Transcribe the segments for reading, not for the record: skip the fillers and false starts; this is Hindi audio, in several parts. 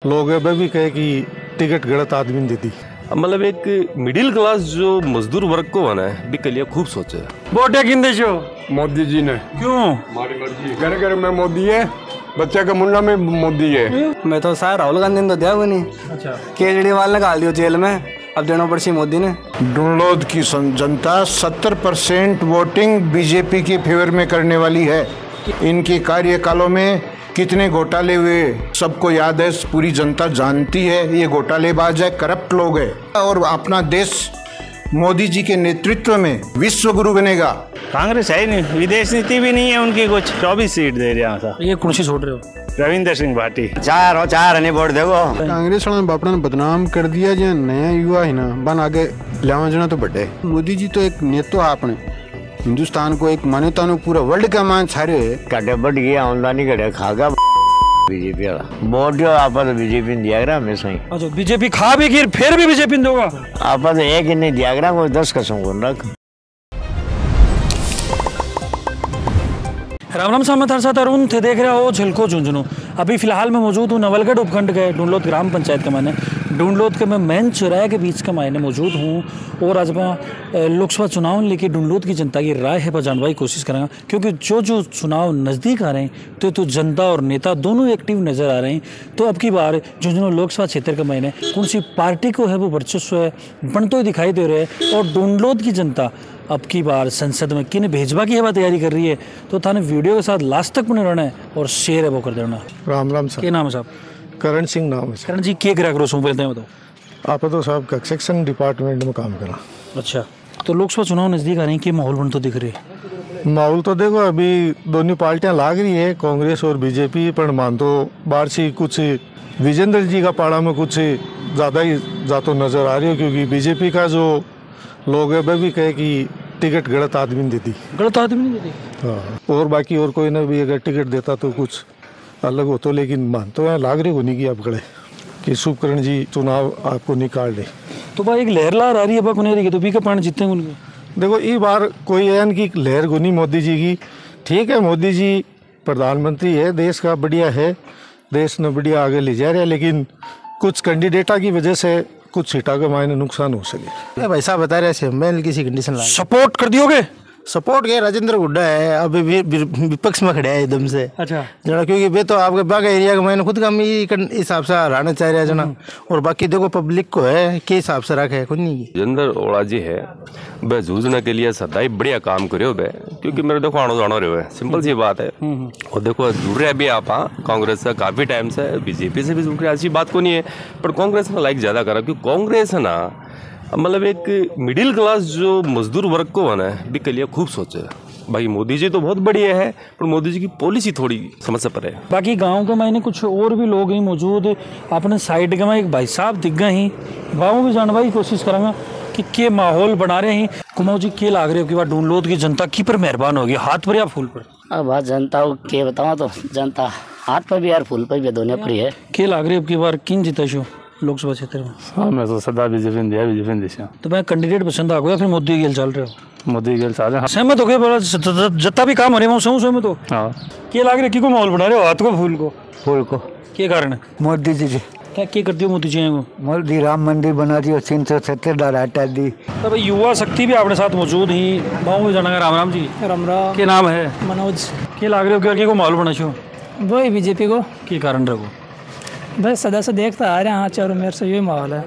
लोग भी कहे कि टिकट गलत आदमी ने दे दी। मतलब एक मिडिल क्लास जो मजदूर वर्ग को बना है भी कलिया खूब सोचे। वोट किन देशो? मोदी जी ने। क्यों? हमारी मर्जी। घर घर में मोदी है, बच्चे का मुंडा में मोदी है। मैं तो सारा राहुल गांधी ने तो दिया नहीं। अच्छा। केजरीवाल ने डाल दियो जेल में, अब देना पड़सी मोदी ने। डुंडलोद की जनता 70% वोटिंग बीजेपी के फेवर में करने वाली है। इनके कार्यकालों में कितने घोटाले हुए सबको याद है, पूरी जनता जानती है। ये घोटालेबाज है, करप्ट लोग है और अपना देश मोदी जी के नेतृत्व में विश्व गुरु बनेगा। कांग्रेस है ही नहीं, विदेश नीति भी नहीं है उनकी। कुछ 24 सीट दे रहे हैं। ये कौन सी छोड़ रहे हो? रविंदर सिंह भाटी। चार नहीं वोट देवो। कांग्रेस वालों ने बापड़ा ने बदनाम कर दिया। जो नया युवा है ना बन आगे लिया जना तो बड़े। मोदी जी तो एक नेता आपने हिंदुस्तान को एक मान्यता पूरा वर्ल्ड का मान छारे काटे बढ़ गया आमदनी कटे खागा बीजेपी वाला वोट जो आप बीजेपी ने दिया हमेशा ही। अच्छा, बीजेपी खा भी फिर भी बीजेपी दोगा आप एक ही नहीं दिया कोई 10 कसम को रख। राम राम साहब, मैं थार साथ अरुण थे, देख रहे हो झलको झुंझुनू। अभी फिलहाल मैं मौजूद हूँ नवलगढ़ उपखंड के डुंडलोद ग्राम पंचायत के मायने। डुंडलोद के मैं मेन चौराहे के बीच के मायने मौजूद हूँ और आज मैं लोकसभा चुनाव लेके डुंडलोद की जनता की राय है पर जानने की कोशिश करूँगा, क्योंकि जो चुनाव नज़दीक आ रहे हैं तो जनता और नेता दोनों एक्टिव नज़र आ रहे हैं। तो अब की बार झुंझुनू लोकसभा क्षेत्र के मायने कौन सी पार्टी को है वो वर्चस्व है बनते हुए दिखाई दे रहे हैं और डुंडलोद की जनता अब की बार संसद में किन भेजवा की हवा तैयारी कर रही है। तो थाने वीडियो के साथ लास्ट तक बने रहना है और शेयर है वो कर देना। राम राम साहब। क्या नाम है साहब? करण सिंह नाम है। करण जी, क्या करा करो बोलते हैं बताओ। आप तो साहब कंस्ट्रक्शन डिपार्टमेंट में काम करा। अच्छा, तो लोकसभा चुनाव नज़दीक आ रहे हैं, कि माहौल बन तो दिख रही है? माहौल तो देखो अभी दोनों पार्टियां लाग रही है, कांग्रेस और बीजेपी, पर मान तो बाहर से कुछ विजेंद्र जी का पाड़ा में कुछ ज़्यादा ही जातो नज़र आ रही है, क्योंकि बीजेपी का जो लोग है वह भी कहे कि टिकट गलत आदमी ने दे दी। गलत आदमी ने दे दी? हाँ, और बाकी और कोई ने भी अगर टिकट देता तो कुछ अलग हो तो, लेकिन मान तो यहाँ लाग रही होनी की आप गड़े कि शुभकरण जी चुनाव आपको निकाल दे। तो भाई एक लहर ला रही है बाकुनेरी की, तो पी का पानी जीतते हैं उनके। देखो ये बार कोई है की लहर गुनी मोदी जी की। ठीक है, मोदी जी प्रधानमंत्री है, देश का बढ़िया है, देश ने बढ़िया आगे ले जा रहे हैं, लेकिन कुछ कैंडिडेटा की वजह से कुछ सीटा के मायने नुकसान हो सके। भाई साहब बता रहे थे मैं किसी कंडीशन ला सपोर्ट कर दियोगे? सपोर्ट के राजेंद्र हुड्डा है, अभी विपक्ष में खड़े है एकदम से। अच्छा, जना क्योंकि वे तो आपके बागा एरिया के मैंने खुद का हिसाब से हराना चाह रहे हैं जना, और बाकी देखो पब्लिक को है के हिसाब से रखे खुद नहीं। जिंदर ओड़ा जी है वह जूझने के लिए सदा ही बढ़िया काम करो बे, क्योंकि मेरे देखो आनो जानो रहे है, सिंपल सी बात है। और देखो जुड़ रहे भी आप कांग्रेस से काफी टाइम से, बीजेपी से भी जुड़ रहे, ऐसी बात को नहीं है, पर कांग्रेस में लाइक ज्यादा करा, क्योंकि कांग्रेस है ना मतलब एक मिडिल क्लास जो मजदूर वर्ग को बना है भी कलिया खूब सोचे। भाई मोदी जी तो बहुत बढ़िया है, पर मोदी जी की पॉलिसी थोड़ी समस्या पर है। बाकी गांव के मायने कुछ और भी लोग ही मौजूद अपने साइड के में, एक भाई साहब दिख गए ही, गाँव भी जानने की कोशिश करेंगे कि के माहौल बना रहे हैं। कुमाऊ जी के लाग रहे हो कि बार डुंडलोद की जनता की पर मेहरबान होगी, हाथ पर या फूल पर? अब बात जनता के बताओ तो जनता हाथ पर भी यार फूल पर भी दोनों पर है। के लाग रहे हो कि बार किन जीता शो लोकसभा क्षेत्र में? हाँ, मैं तो सदा बीजेपी ने दिया, बीजेपी ने दिया। तो मैं कैंडिडेट पसंद आ गया, फिर मोदी गेल चल रहे हो? मोदी गेल चल रहे हैं। सहमत हो गए बड़ा जत्ता भी काम हो रहे हैं सहमत हो? हाँ। के लाग रहे को माहौल बना रहे हो हाथ को फूल को के कारण? मोदी जी क्या करती हो मोदी जी को? मोदी राम मंदिर बना दी और 370 हटा दी। तो भाई युवा शक्ति भी अपने साथ मौजूद ही, गाँव में जाना। राम राम जी। राम राम। क्या नाम है? मनोज। के लाग रहे हो को माहौल बना छो? वही बीजेपी को। के कारण रहो? भाई सदा से देखता आ रहे हैं, हाँ चारों मेरे से यही माहौल है।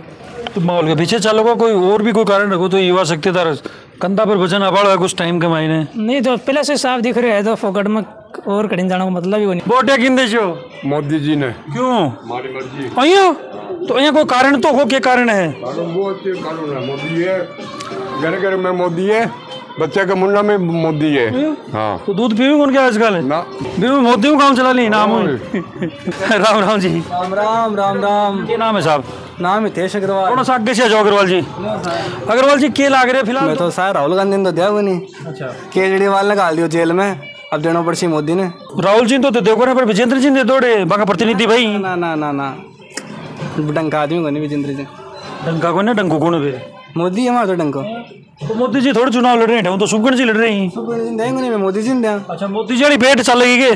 तो माहौल के पीछे चलोगे कोई और भी कोई कारण रखो तो युवा शक्ति तार कंधा पर वजन आ पड़ा कुछ टाइम के मायने नहीं, तो पहले से साफ दिख रहे हैं, तो फोकट में और कठिन जाने का मतलब ही नहीं। वोट किन देशो? मोदी जी ने। क्यों? हमारी मर्जी। अइयो तो अइया कोई कारण तो हो, क्या कारण है? मोदी है, घर घर में मोदी है, बच्चे का मुंडा में मोदी है। हाँ, तो दूध पीवी कौन क्या आजकल है ना? मोदी को काम चला ली नाम। राम राम जी। राम राम राम राम। क्या नाम है साहब? नाम हितेश अग्रवाल। थोड़ा सा आगे से जाओ। अग्रवाल जी। अग्रवाल जी के लाग रहे फिलहाल? मैं तो सारा राहुल गांधी ने तो दिया नहीं। अच्छा, केजरीवाल ने डाल दियो जेल में, अब देना पड़सी मोदी ने। राहुल जी तो देखो ना, पर विजेंद्र जी ने दौड़े बाका प्रतिनिधि भाई। ना ना ना ना, डंका आदमी को नहीं विजेंद्र जी। डंका को ना डंकू को फिर मोदी हमारा तो डंको तो मोदी जी थोड़े चुनाव लड़ रहे हैं, वो तो शुभकरण जी लड़ रहे हैं। देंगे नहीं, मोदी जी ने दिया। अच्छा, मोदी जी वाली भेंट चलेगी के?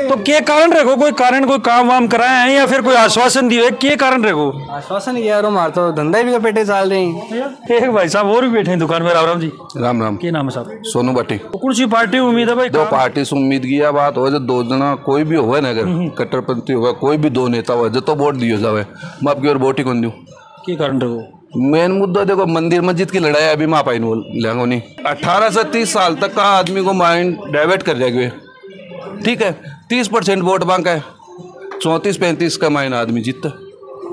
तो क्या कारण रखो, कोई कारण, कोई काम वाम कराए हैं या फिर कोई आश्वासन दिए, क्या कारण रखो? आश्वासन किया यार, हमारे तो धंधा भी पेटे चल रहे हैं। एक भाई साहब और भी बैठे हैं दुकान में। राम राम जी। राम राम। क्या नाम है साहब? सोनू भट्टी। तो कौन सी पार्टी उम्मीद है भाई? दो पार्टी से उम्मीद की बात हो, जो दो जना कोई भी हो ना, अगर कट्टरपंथी हो, कोई भी दो नेता हो जो तो वोट दियो जावे, मैं आपकी और वोट ही कौन दूँ? क्या कारण रखो? मेन मुद्दा देखो, मंदिर मस्जिद की लड़ाई अभी माँ पाई लेंगो नहीं। 18 से 30 साल तक का आदमी को माइंड डाइवर्ट कर जाएगा। ठीक है, 30% वोट मांगा है, 34-35 का माइंड आदमी जीतता।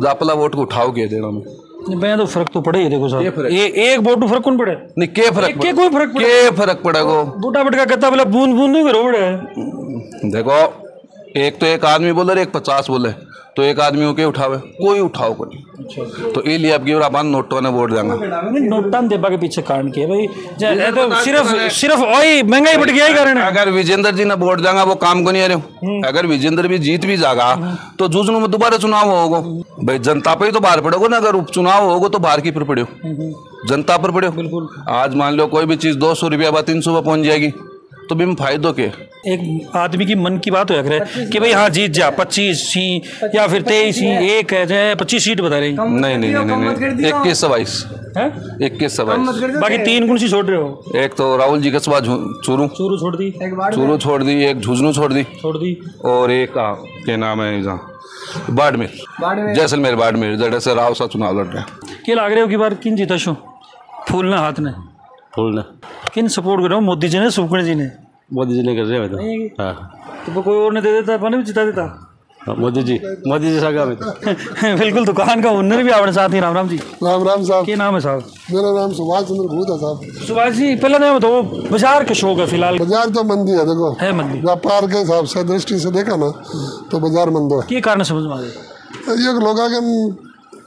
जापला वोट को उठाओ के देना में नहीं, तो फर्क तो पड़े ही। देखो साहब, एक वोट फर्क कौन पड़े? नहीं, के फर्क के कोई फर्क पड़े? के फर्क पड़ेगा? बूटा बटका कहता बोला बूंद बूंद नहीं करो। देखो, एक तो एक आदमी बोले, एक 50 बोले, तो एक आदमी होके उठावे, कोई उठाओ को नहीं। तो ये लिए अब अपन नोटों ने वोट देंगे। नोटा देबा के पीछे कारण क्या भाई? तो सिर्फ वही महंगाई बढ़ गया ही कारण है। अगर विजेंद्र जी ने वोट देंगे वो काम को नहीं आ रहे। अगर विजेंद्र भी जीत भी जाएगा तो जुजनू में दोबारा चुनाव होगा भाई, जनता पे ही तो बाहर पड़ोगे ना। अगर उपचुनाव होगा तो बाहर की पर पड़ो, जनता पर पड़ो। बिल्कुल। आज मान लो कोई भी चीज 200 रुपया 300 में पहुंच जाएगी, तो भी फायदों के एक आदमी की मन की बात हो करे कि भाई हाँ जीत जा 25 सी या फिर 23 सी, एक है 25 सीट बता रही। नहीं नहीं नहीं नहीं, 21 से 22 21 से 22। बाकी 3 कौन सी छोड़ रहे हो? एक तो राहुल जी के सभा चूरू छोड़ दी, छोड़ दी, एक झुंझुनू छोड़ दी, और एक क्या नाम है बाड़मेर, जैसलमेर बाड़मेर, जड़े से राव सा चुनाव लड़ रहे हैं। क्या लग रहे हो कि बार किन जीता शो? फूल ना हाथ ने फूल ना किन सपोर्ट कर रहे हो? मोदी जी ने, सुखण जी ने? मोदी जी ने कर रहे हैं। तो कोई और ने दे देता, अपने भी जिता देता। मोदी जी सगा में बिल्कुल। दुकान का ओनर भी आपने साथ ही। राम राम जी। राम राम साहब। क्या नाम है साहब? मेरा नाम सुभाष चंद्र भूत है साहब। सुभाष जी, पहले तो बताओ बाजार के शौक है फिलहाल? बाजार तो मंदी है, देखो है मंदी। व्यापार के हिसाब से दृष्टि से देखा ना तो बाजार मंद है। क्या कारण समझ में आ गया? ये लोग आगे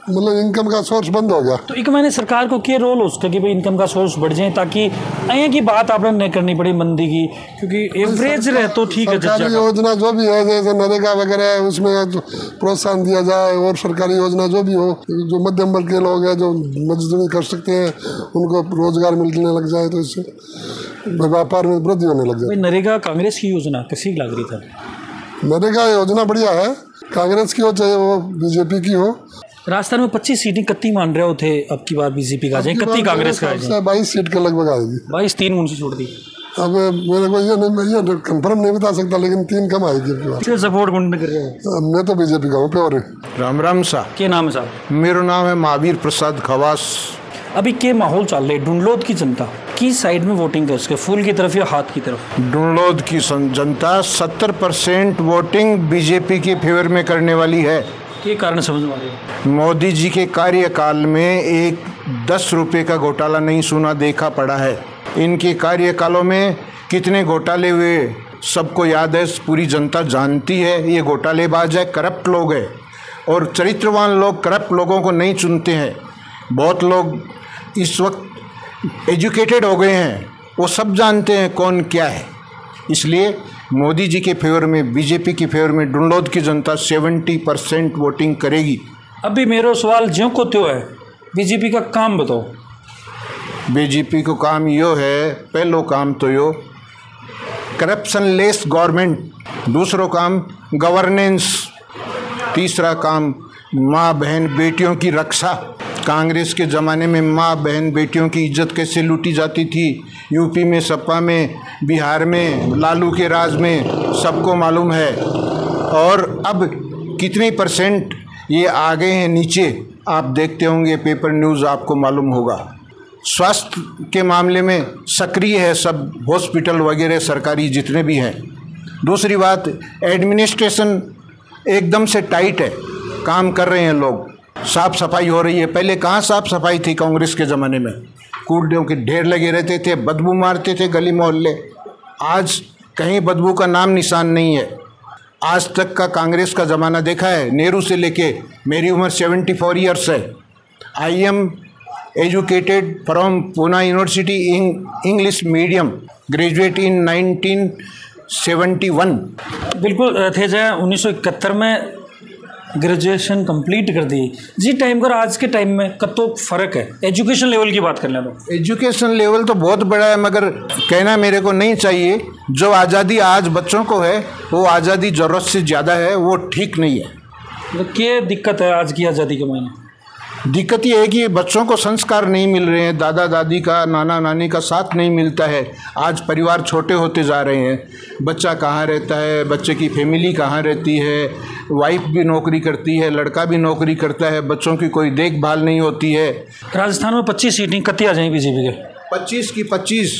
मतलब इनकम का सोर्स बंद हो गया। तो एक मैंने सरकार को क्या रोल उसका कि भाई इनकम का सोर्स बढ़ जाए, ताकि अया की बात आपने नहीं करनी पड़ी मंदी की, क्योंकि एवरेज रहे तो ठीक है। सरकारी योजना जो भी है, जैसे नरेगा वगैरह है, उसमें प्रोत्साहन दिया जाए, और सरकारी योजना जो भी हो, जो मध्यम वर्ग के लोग हैं जो मजदूरी कर सकते हैं उनको रोजगार मिलने लग जाए, तो इससे व्यापार में वृद्धि होने लग जाए। नरेगा कांग्रेस की योजना कैसी लग रही था? नरेगा योजना बढ़िया है, कांग्रेस की हो चाहे वो बीजेपी की हो। राजस्थान में 25 सीटें कत्ती मान रहे थे, अब की बार बीजेपी का जाए, कत्ती कांग्रेस का जाए? 22 सीट के लगभग आएगी। 22, 3 कौन सी छोड़ दी? अब मेरे को ये कंफर्म नहीं बता सकता, लेकिन 3 कम आएगी। सपोर्ट कौन कर रहे हो? मैं तो बीजेपी का हूँ प्योर। राम राम साहब। क्या नाम है साहब? मेरा नाम है महावीर प्रसाद खवास। अभी क्या माहौल चल रहा है? डुंडलोद की जनता किस साइड में वोटिंग कर उसके, फूल की तरफ या हाथ की तरफ? डुंडलोद की जनता 70% वोटिंग बीजेपी के फेवर में करने वाली है। क्या कारण समझ में आ रही है? मोदी जी के कार्यकाल में एक 10 रुपये का घोटाला नहीं सुना देखा पड़ा है। इनके कार्यकालों में कितने घोटाले हुए सबको याद है, पूरी जनता जानती है। ये घोटालेबाज है, करप्ट लोग हैं, और चरित्रवान लोग करप्ट लोगों को नहीं चुनते हैं। बहुत लोग इस वक्त एजुकेटेड हो गए हैं, वो सब जानते हैं कौन क्या है। इसलिए मोदी जी के फेवर में, बीजेपी के फेवर में डुंडलोद की जनता 70% वोटिंग करेगी। अभी मेरा सवाल ज्यों को त्यों है, बीजेपी का काम बताओ। बीजेपी को काम यो है, पहलो काम तो यो करप्शन लेस गवर्नमेंट, दूसरो काम गवर्नेंस, तीसरा काम माँ बहन बेटियों की रक्षा। कांग्रेस के ज़माने में माँ बहन बेटियों की इज्जत कैसे लूटी जाती थी, यूपी में, सपा में, बिहार में, लालू के राज में सबको मालूम है। और अब कितनी % ये आ गए हैं नीचे, आप देखते होंगे पेपर न्यूज़, आपको मालूम होगा। स्वास्थ्य के मामले में सक्रिय है सब हॉस्पिटल वगैरह सरकारी जितने भी हैं। दूसरी बात, एडमिनिस्ट्रेशन एकदम से टाइट है, काम कर रहे हैं लोग, साफ सफाई हो रही है। पहले कहाँ साफ सफाई थी कांग्रेस के ज़माने में, कूड़ों के ढेर लगे रहते थे, बदबू मारते थे गली मोहल्ले। आज कहीं बदबू का नाम निशान नहीं है। आज तक का कांग्रेस का ज़माना देखा है, नेहरू से लेके मेरी उम्र 74 ईयर्स है। I am educated from Poona university English medium, graduate in 1971। बिल्कुल थे जय 1971 में ग्रेजुएशन कंप्लीट कर दी जी टाइम का आज के टाइम में कतो फर्क है। एजुकेशन लेवल की बात कर लें तो एजुकेशन लेवल तो बहुत बड़ा है, मगर कहना मेरे को नहीं चाहिए। जो आज़ादी आज बच्चों को है वो आज़ादी ज़रूरत से ज़्यादा है, वो ठीक नहीं है। तो क्या दिक्कत है आज की आज़ादी के मायने? दिक्कत ये है कि बच्चों को संस्कार नहीं मिल रहे हैं, दादा दादी का नाना नानी का साथ नहीं मिलता है। आज परिवार छोटे होते जा रहे हैं, बच्चा कहाँ रहता है, बच्चे की फैमिली कहाँ रहती है, वाइफ भी नौकरी करती है, लड़का भी नौकरी करता है, बच्चों की कोई देखभाल नहीं होती है। राजस्थान में 25 सीटें कत्ती आ जाएंगी बीजेपी के? 25 की 25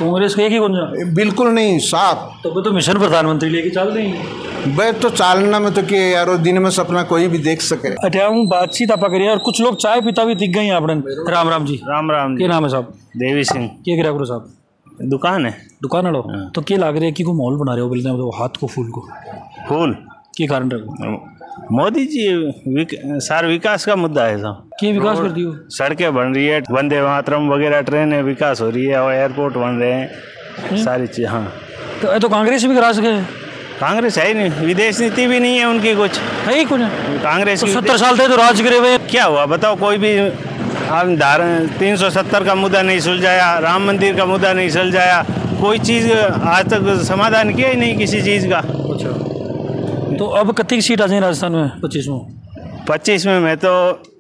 कांग्रेस का एक ही गुंजा? बिल्कुल नहीं, साफ। तो मिशन प्रधानमंत्री लेके चल देंगे भाई। तो चालना में तो क्या यार, दिन में सपना कोई भी देख सके। अठाऊं बातचीत आप करिए और कुछ लोग चाय पीता भी दिख गए यहाँ अपने। राम राम जी। राम राम। क्या नाम है साहब? देवी सिंह। क्या गिरा करो साहब? दुकान है। दुकान वालों? तो क्या लग रहा है कि कोई मॉल बना रहे हो बोलते हैं तो हाथ को फूल को फूल के कारण रखो? मोदी जी सारा विकास का मुद्दा है साहब। क्या विकास कर दियो? सड़कें बन रही है, वंदे मातरम वगैरह ट्रेनें विकास हो रही है और एयरपोर्ट बन रहे हैं, सारी चीज़। हाँ तो कांग्रेस भी करा सके? कांग्रेस है ही नहीं, विदेश नीति भी नहीं है उनकी, कुछ है ही कुछ। कांग्रेस तो 70 साल थे तो राज करे हुए, क्या हुआ बताओ? कोई भी धारा 370 का मुद्दा नहीं सुलझाया, राम मंदिर का मुद्दा नहीं सुलझाया, कोई चीज़ आज तक समाधान किया ही नहीं किसी चीज़ का। अच्छा, तो अब कितनी सीट आ जाए राजस्थान में? 25 में? 25 में मैं तो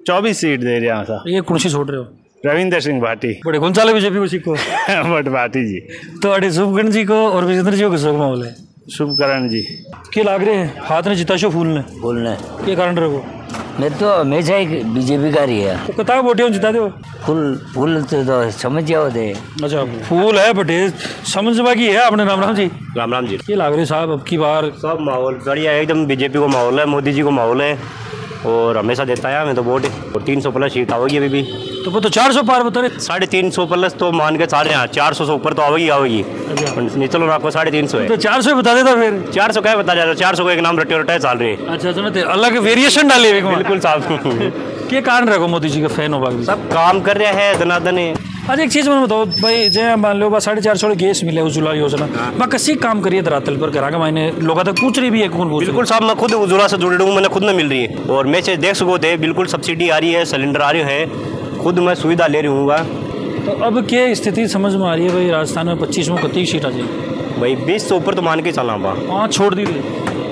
24 सीट दे रहा था। ये कौन सी छोड़ रहे हो? रविंद्र सिंह भाटी। बड़े कौन चाले बीजेपी को सीखो? बट भाटी जी। तो अरे शुभकरण जी को और विजेंद्र जी को शोक माहौल है। शुभकरण जी क्या लाग रहे हैं हाथ ने जिता शो फूल ने क्या कारण रखो? मैं तो हमेशा ही बीजेपी का रही है। तो कता वोटे जिता दो? फूल तो समझ जाओ दे। अच्छा फूल है बटे समझ बाकी है आपने। राम राम जी। राम राम जी। क्या लाग रहे साहब अब की बार? सब माहौल बढ़िया है एकदम, बीजेपी को माहौल है, मोदी जी को माहौल है और हमेशा देता है हमें तो वोट। और 300 प्लस सीट आओगी अभी भी। तो वो तो 400 पार बता रहे। 350 प्लस तो मान के चाल रहे हैं, 400 से ऊपर तो आओगी। नहीं चलो आपको 350 है तो 400 बता देता फिर। 400 क्या बता जाता, 400 को एक नाम रटे चाल रहे। अच्छा सुनते अलग वेरिएशन डाले बिल्कुल साहब। क्या कारण रखो मोदी जी का फैन हो बाकी सब काम कर रहे हैं धनाधन। अच्छा एक चीज़ मैंने बताओ भाई, जय मान लो 450 गैस मिले उज्ज्वला योजना मैं कसी काम करिए धरातल पर करा मैंने लोग तक पूछ रही भी है कौन? बिल्कुल साहब, मैं खुद उज्ज्वला से जुड़ रहा हूँ, मैंने खुद में मिल रही है और मैं से देख सको थे बिल्कुल सब्सिडी आ रही है, सिलेंडर आ रहे हैं, खुद मैं सुविधा ले रही हूँ। तो अब क्या स्थिति समझ में आ रही है भाई राजस्थान में 25 में कितनी सीट आ जाएगी? भाई 20 से ऊपर तो मान के चलना पा। 5 छोड़ दी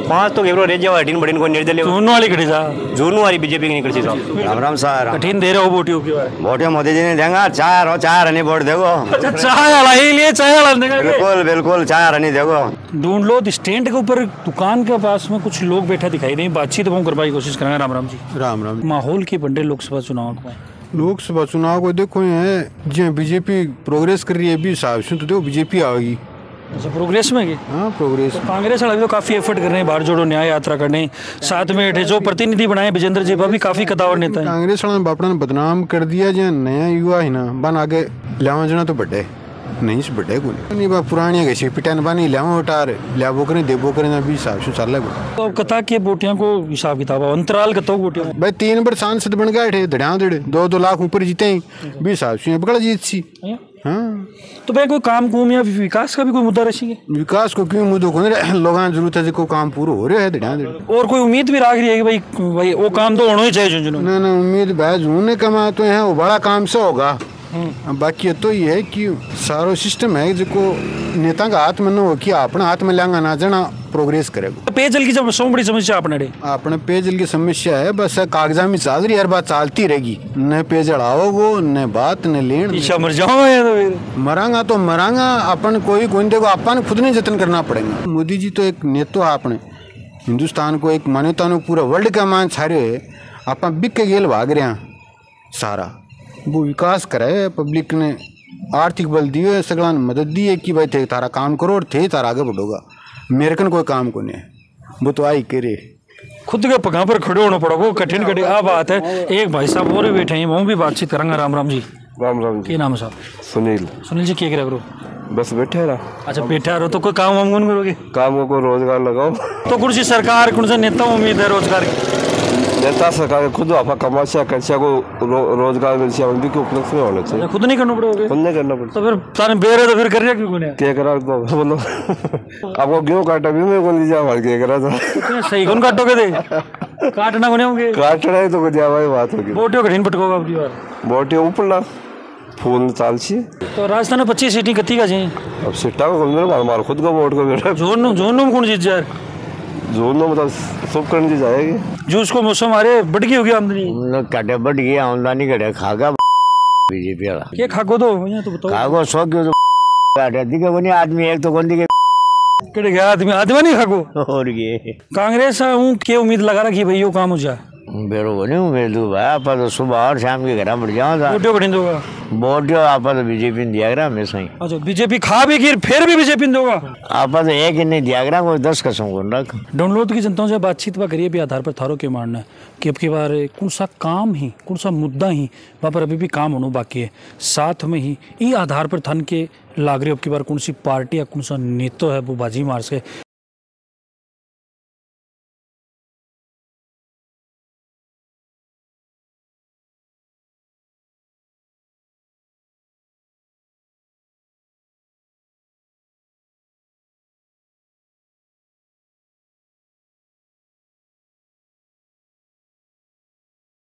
5 तो केवल रेज जाओ हटीन बड़ीन को निर्दलीय झूनू वाली खड़ी जा झूनू वाली बीजेपी की निकली साहब। राम राम सर। कठिन दे रहे हो वोटियों की वोटियों मोदी जी ने देंगे, चाय नहीं वोट देखो। अच्छा चाय वाला ही लिए चाय वाला देगा? बिल्कुल चाय नहीं देखो। ढूंढ लो स्टैंड के ऊपर दुकान के पास में कुछ लोग बैठा दिखाई दें, बातचीत हम करने की कोशिश करेंगे। राम राम जी। राम राम। माहौल की बंडे लोकसभा चुनाव में लोकसभा चुनाव को देखो है जो बीजेपी प्रोग्रेस कर रही है भी हिसाब से तो देखो बीजेपी आएगी। अच्छा प्रोग्रेस में की? हाँ प्रोग्रेस। तो कांग्रेस वाले तो काफ़ी एफर्ट कर रहे हैं, भारत जोड़ो न्याय यात्रा करने, साथ में जो प्रतिनिधि बनाए विजेंद्र जी भी काफ़ी कदावर नेता है। कांग्रेस वाले बापड़ा ने बदनाम कर दिया, जो नया युवा है ना बन आगे लिया जना तो बड़े नहीं से बड़े को नहीं बा पुरानी कैसी पिटान बानी लिया उठार लिया बोकरे दे बोकरे ना भी हिसाब से चल रहा है। तो कथा के बोटियां को हिसाब किताब अंतराल कतो बोटियां भाई 3 बार सांसद बन गए थे धड़िया धड़े 2-2 लाख ऊपर जीते ही भी हिसाब से बगड़ा जीत सी। हाँ तो भाई कोई काम कुम या विकास का भी कोई मुद्दा रही है? विकास को क्यों मुद्दों को लोगों की जरूरत है को काम पूरा हो रहा है धड़िया धड़े। और कोई उम्मीद भी रख रही है कि भाई वो काम तो होना ही चाहिए झुंझुनू? ना उम्मीद भाई झूने कमा तो है वो बड़ा काम से होगा। बाकी तो ये है कि सारो सिस्टम है जो नेता का हाथ में न हो कि अपने हाथ में लेंगा ना जाना प्रोग्रेस करेगा। पेयजल की जब सौ बड़ी समस्या अपने पेयजल की समस्या है, बस कागजा में चल रही हर बात चलती रहेगी, न पेयजल आओगो न बात न लेन मर जाओ मरांगा तो मरांगा अपन कोई देखो अपन खुद ने जतन करना पड़ेगा। मोदी जी तो एक नेता है अपने हिंदुस्तान को एक मान्यता ने पूरा वर्ल्ड का मान छारे है, अपन बिक के गेल भाग रहे हैं सारा वो विकास करे पब्लिक ने आर्थिक बल दिए सगला मदद दी है कि भाई थे तारा काम करो और थे तारा आगे बढ़ोगा। मेरे कोई काम को नहीं है वो तो आई करे खुद के पगा पर खड़े होना पड़ोगा कठिन कठिन आ बात है। एक भाई साहब और बैठे हैं वो भी बातचीत करेंगे। राम राम जी। राम राम जी। क्या नाम है साहब? सुनील। सुनील जी क्या करा करो? बस बैठे रहा। अच्छा बैठे रहो तो कोई काम वाम कौन करोगे? काम को रोजगार लगाओ। तो कुछ सरकार कौन सा नेता उम्मीद है रोजगार की? नेता सरकार खुद आपका कमाशा खर्चा को रोजगार मिल जाए भी उपलब्ध में होना चाहिए। खुद नहीं करना पड़ेगा, खुद नहीं करना पड़ता तो फिर सारे बेर तो फिर कर रहे क्यों नहीं? क्या करा बोलो आपको गेहूं काटा भी मैं कौन दीजिए हमारे क्या करा था सही कौन काटोगे थे? काटना कोने होंगे, काटना है तो दिया भाई बात होगी। बोटियों कठिन पटकोगा आपकी बार, बोटियों ऊपर ना फूल चालसी। तो राजस्थान में 25 सीटें कत्ती का चाहिए। अब सीटा को हमारा खुद का वोट को मेरा जोन कौन जीत जाए? जोन मतलब सब करने की जाएगी। जूस को मौसम हमारे बढ़ गई होगी आमदनी, कटे बढ़ गई आमदनी कटे खागा बीजेपी वाला क्या खागो तो तो बताओ खागो सो क्यों तो दिखे वो नहीं आदमी एक तो कौन दिखे केड़े गया आदमी नहीं खागो और ये कांग्रेस हूँ के उम्मीद लगा रखी भाई यो काम हो जाए बेरो नहीं उम्मीद भाई आप तो सुबह और शाम के घर बढ़ जाओ बोटियो कठिन दोगा बोटियो आप तो बीजेपी दिया करा हमेशा ही। अच्छा बीजेपी खा भी फिर भी बीजेपी दोगा आप तो एक ही नहीं दिया करा कोई 10 कसम को रख। डाउनलोड की जनताओं से बातचीत वह करिए भी आधार पर थारो के मानना है कि अब की बार कौन सा काम ही कौन सा मुद्दा ही वहाँ पर अभी भी काम होना बाकी है, साथ में ही ये आधार पर थन के लाग रही अब की बार कौन सी पार्टी या कौन सा नेता है वो बाजी मार से